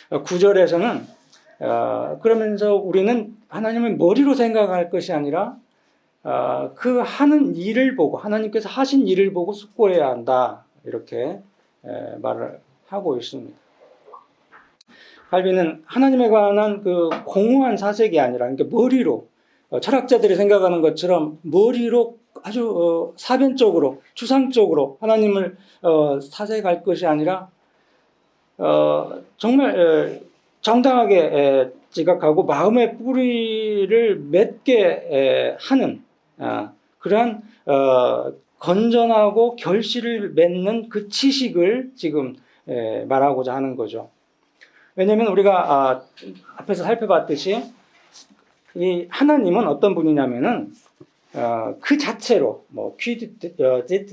9절에서는 그러면서 우리는 하나님을 머리로 생각할 것이 아니라 그 하는 일을 보고 하나님께서 하신 일을 보고 숙고해야 한다 이렇게 말을 하고 있습니다. 칼빈은 하나님에 관한 그 공허한 사색이 아니라 그러니까 머리로 철학자들이 생각하는 것처럼 머리로 아주 사변적으로 추상적으로 하나님을 사색할 것이 아니라 정말 정당하게 지각하고 마음의 뿌리를 맺게 하는 그러한 건전하고 결실을 맺는 그 지식을 지금 말하고자 하는 거죠. 왜냐하면 우리가 앞에서 살펴봤듯이 이 하나님은 어떤 분이냐면은 그 자체로 quid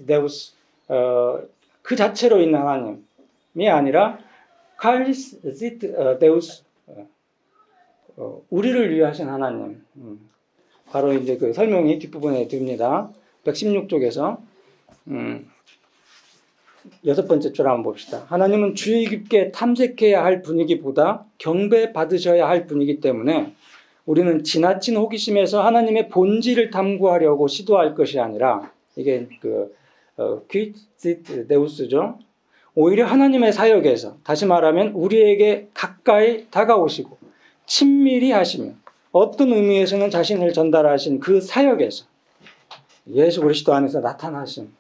deus 그 자체로 있는 하나님이 아니라 Qualis deus 우리를 위해 하신 하나님. 바로 이제 그 설명이 뒷부분에 듭니다. 116쪽에서 6번째 줄 한번 봅시다. 하나님은 주의 깊게 탐색해야 할 분이기보다 경배받으셔야 할 분이기 때문에 우리는 지나친 호기심에서 하나님의 본질을 탐구하려고 시도할 것이 아니라 이게 그 quid deus죠. 오히려 하나님의 사역에서 다시 말하면 우리에게 가까이 다가오시고 친밀히 하시며 어떤 의미에서는 자신을 전달하신 그 사역에서 예수 그리스도 안에서 나타나신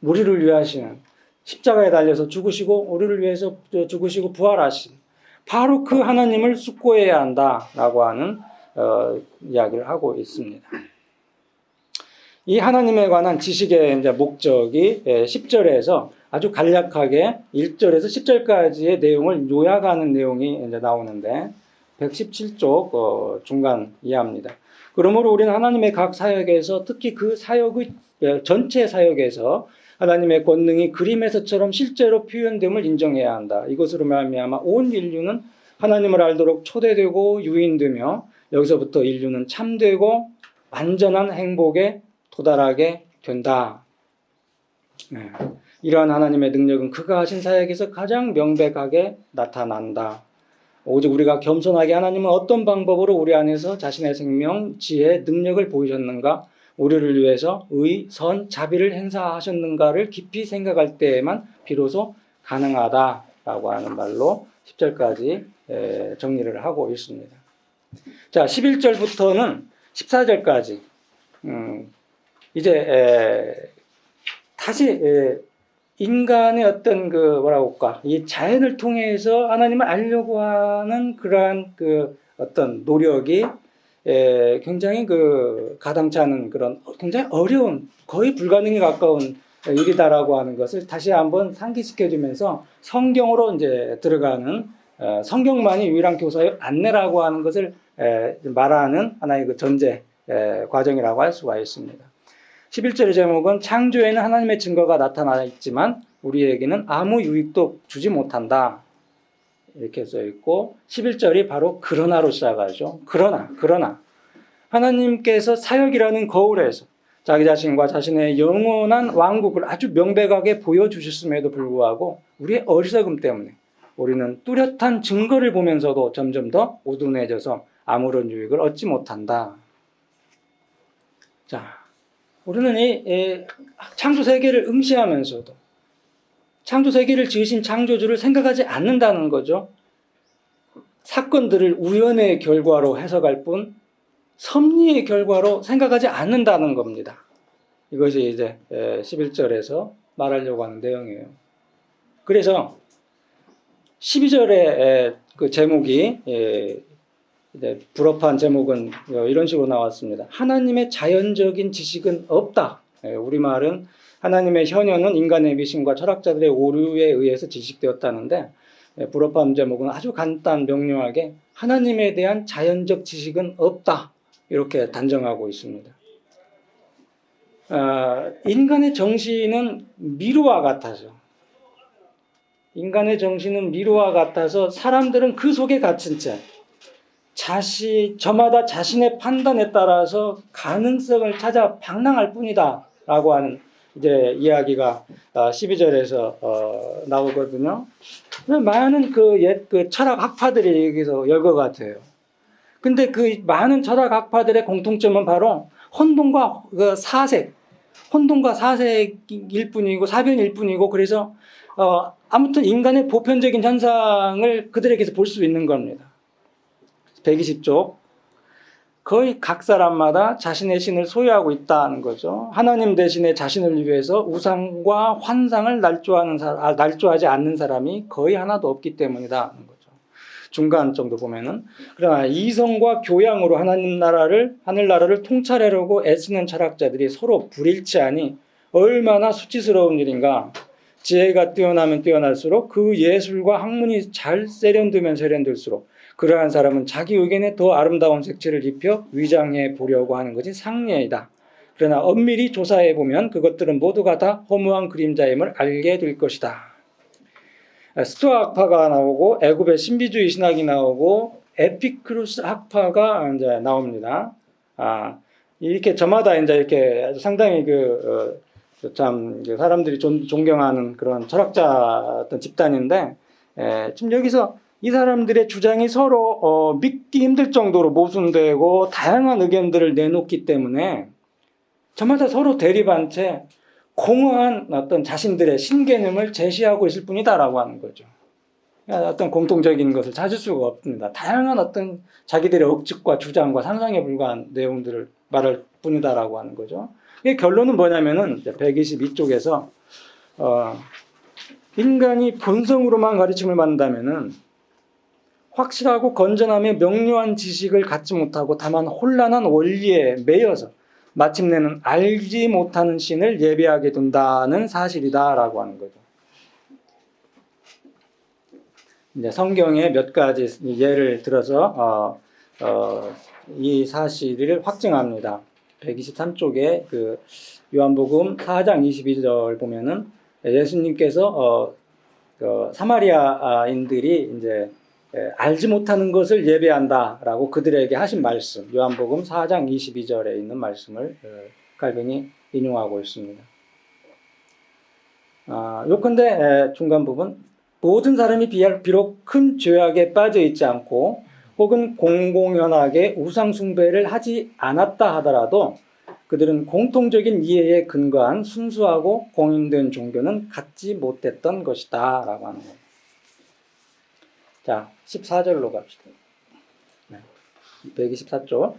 우리를 위해 하시는 십자가에 달려서 죽으시고 우리를 위해서 죽으시고 부활하신 바로 그 하나님을 숙고해야 한다라고 하는 이야기를 하고 있습니다. 이 하나님에 관한 지식의 이제 목적이 10절에서 아주 간략하게 1절에서 10절까지의 내용을 요약하는 내용이 이제 나오는데 117쪽 중간 이하입니다. 그러므로 우리는 하나님의 각 사역에서 특히 그 사역의 전체 사역에서 하나님의 권능이 그림에서처럼 실제로 표현됨을 인정해야 한다. 이것으로 말미암아 온 인류는 하나님을 알도록 초대되고 유인되며 여기서부터 인류는 참되고 완전한 행복에 도달하게 된다. 이러한 하나님의 능력은 그가 하신 사역에서 가장 명백하게 나타난다. 오직 우리가 겸손하게 하나님은 어떤 방법으로 우리 안에서 자신의 생명, 지혜, 능력을 보이셨는가, 우리를 위해서 의, 선, 자비를 행사하셨는가를 깊이 생각할 때에만 비로소 가능하다라고 하는 말로 10절까지 정리를 하고 있습니다. 자, 11절부터는 14절까지 이제 다시 인간의 어떤 그 뭐라고 할까 이 자연을 통해서 하나님을 알려고 하는 그러한 그 어떤 노력이 굉장히 그 가당치 않은 그런 굉장히 어려운 거의 불가능에 가까운 일이다라고 하는 것을 다시 한번 상기시켜주면서 성경으로 이제 들어가는 성경만이 유일한 교사의 안내라고 하는 것을 말하는 하나의 그 전제 과정이라고 할 수가 있습니다. 11절의 제목은 창조에는 하나님의 증거가 나타나 있지만 우리에게는 아무 유익도 주지 못한다. 이렇게 써 있고 11절이 바로 그러나로 시작하죠. 그러나 하나님께서 사역이라는 거울에서 자기 자신과 자신의 영원한 왕국을 아주 명백하게 보여주셨음에도 불구하고 우리의 어리석음 때문에 우리는 뚜렷한 증거를 보면서도 점점 더 우둔해져서 아무런 유익을 얻지 못한다. 자, 우리는 이 창조 세계를 응시하면서도 창조 세계를 지으신 창조주를 생각하지 않는다는 거죠. 사건들을 우연의 결과로 해석할 뿐 섭리의 결과로 생각하지 않는다는 겁니다. 이것이 이제 11절에서 말하려고 하는 내용이에요. 그래서 12절의 그 제목이 이제 불업한 제목은 이런 식으로 나왔습니다. 하나님의 자연적인 지식은 없다. 우리말은 하나님의 현현은 인간의 미신과 철학자들의 오류에 의해서 지식되었다는데 불업한 제목은 아주 간단 명료하게 하나님에 대한 자연적 지식은 없다. 이렇게 단정하고 있습니다. 인간의 정신은 미로와 같아서 사람들은 그 속에 갇힌 채 저마다 자신의 판단에 따라서 가능성을 찾아 방랑할 뿐이다 라고 하는 이제 이야기가 12절에서 나오거든요. 많은 그 옛 그 철학 학파들이 여기서 열 것 같아요. 근데 그 많은 철학 학파들의 공통점은 바로 혼돈과 그 사색, 혼돈과 사색일 뿐이고 사변일 뿐이고, 그래서 아무튼 인간의 보편적인 현상을 그들에게서 볼 수 있는 겁니다. 120쪽. 거의 각 사람마다 자신의 신을 소유하고 있다는 거죠. 하나님 대신에 자신을 위해서 우상과 환상을 날조하지 않는 사람이 거의 하나도 없기 때문이다는 거죠. 중간 정도 보면은. 그러나 이성과 교양으로 하늘나라를 통찰하려고 애쓰는 철학자들이 서로 불일치하니 얼마나 수치스러운 일인가. 지혜가 뛰어나면 뛰어날수록 그 예술과 학문이 잘 세련되면 세련될수록 그러한 사람은 자기 의견에 더 아름다운 색채를 입혀 위장해 보려고 하는 것이 상례이다. 그러나 엄밀히 조사해 보면 그것들은 모두가 다 허무한 그림자임을 알게 될 것이다. 스토아 학파가 나오고 애굽의 신비주의 신학이 나오고 에피크루스 학파가 이제 나옵니다. 이렇게 저마다 이제 이렇게 상당히 참 사람들이 존경하는 그런 철학자 어떤 집단인데, 지금 여기서 이 사람들의 주장이 서로 믿기 힘들 정도로 모순되고 다양한 의견들을 내놓기 때문에 저마다 서로 대립한 채 공허한 어떤 자신들의 신개념을 제시하고 있을 뿐이다라고 하는 거죠. 어떤 공통적인 것을 찾을 수가 없습니다. 다양한 어떤 자기들의 억측과 주장과 상상에 불과한 내용들을 말할 뿐이다라고 하는 거죠. 이 결론은 뭐냐면은 122쪽에서 인간이 본성으로만 가르침을 받는다면은 확실하고 건전하며 명료한 지식을 갖지 못하고 다만 혼란한 원리에 매여서 마침내는 알지 못하는 신을 예배하게 된다는 사실이다라고 하는 거죠. 이제 성경의 몇 가지 예를 들어서 이 사실을 확증합니다. 123쪽에 그 요한복음 4장 22절 보면은 예수님께서 사마리아인들이 이제 알지 못하는 것을 예배한다라고 그들에게 하신 말씀, 요한복음 4장 22절에 있는 말씀을 칼빈이 인용하고 있습니다. 요컨대 중간 부분, 모든 사람이 비록 큰 죄악에 빠져 있지 않고 혹은 공공연하게 우상 숭배를 하지 않았다 하더라도 그들은 공통적인 이해에 근거한 순수하고 공인된 종교는 갖지 못했던 것이다 라고 하는 거예요. 자, 14절로 갑시다. 124쪽.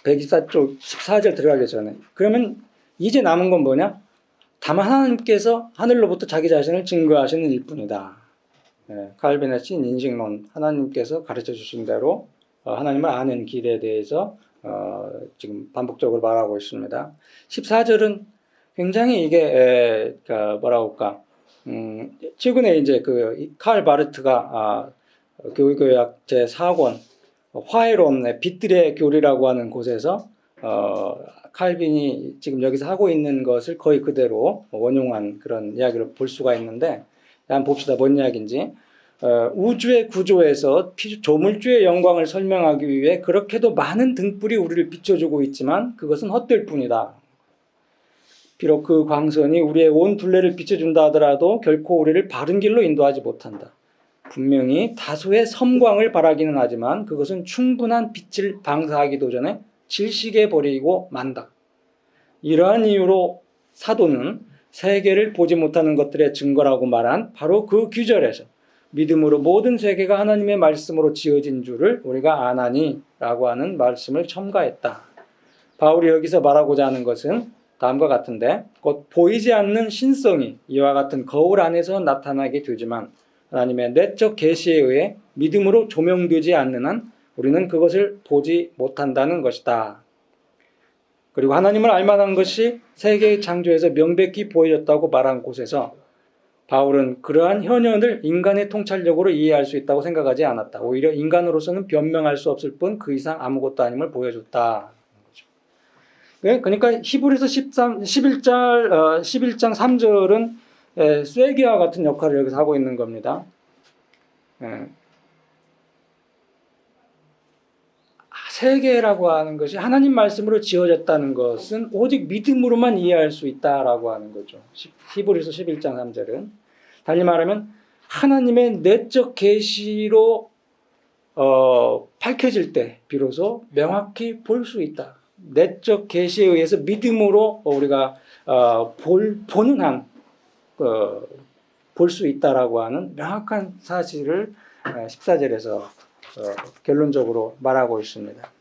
124쪽 14절 들어가기 전에. 그러면 이제 남은 건 뭐냐? 다만 하나님께서 하늘로부터 자기 자신을 증거하시는 일뿐이다. 칼빈의 신인식론, 하나님께서 가르쳐 주신 대로 하나님을 아는 길에 대해서 지금 반복적으로 말하고 있습니다. 14절은 굉장히 이게 뭐라고 할까? 최근에 이제 칼 바르트가 교육교약 제4권 화해론의 빛들의 교리라고 하는 곳에서 칼빈이 지금 여기서 하고 있는 것을 거의 그대로 원용한 그런 이야기를 볼 수가 있는데, 한번 봅시다. 뭔 이야기인지. 우주의 구조에서 조물주의 영광을 설명하기 위해 그렇게도 많은 등불이 우리를 비춰주고 있지만 그것은 헛될 뿐이다. 비록 그 광선이 우리의 온 둘레를 비춰준다 하더라도 결코 우리를 바른 길로 인도하지 못한다. 분명히 다소의 섬광을 바라기는 하지만 그것은 충분한 빛을 방사하기도 전에 질식해 버리고 만다. 이러한 이유로 사도는 세계를 보지 못하는 것들의 증거라고 말한 바로 그 규절에서 믿음으로 모든 세계가 하나님의 말씀으로 지어진 줄을 우리가 아나니 라고 하는 말씀을 첨가했다. 바울이 여기서 말하고자 하는 것은 다음과 같은데, 곧 보이지 않는 신성이 이와 같은 거울 안에서 나타나게 되지만 하나님의 내적 계시에 의해 믿음으로 조명되지 않는 한 우리는 그것을 보지 못한다는 것이다. 그리고 하나님을 알만한 것이 세계의 창조에서 명백히 보여졌다고 말한 곳에서 바울은 그러한 현현을 인간의 통찰력으로 이해할 수 있다고 생각하지 않았다. 오히려 인간으로서는 변명할 수 없을 뿐 그 이상 아무것도 아님을 보여줬다. 그러니까 히브리서 11장 3절은 쐐기와 같은 역할을 여기서 하고 있는 겁니다. 세계라고 하는 것이 하나님 말씀으로 지어졌다는 것은 오직 믿음으로만 이해할 수 있다라고 하는 거죠. 히브리서 11장 3절은 달리 말하면 하나님의 내적 계시로 밝혀질 때 비로소 명확히 볼 수 있다. 내적 계시에 의해서 믿음으로 우리가 보는 한 볼 수 있다라고 하는 명확한 사실을 14절에서 결론적으로 말하고 있습니다.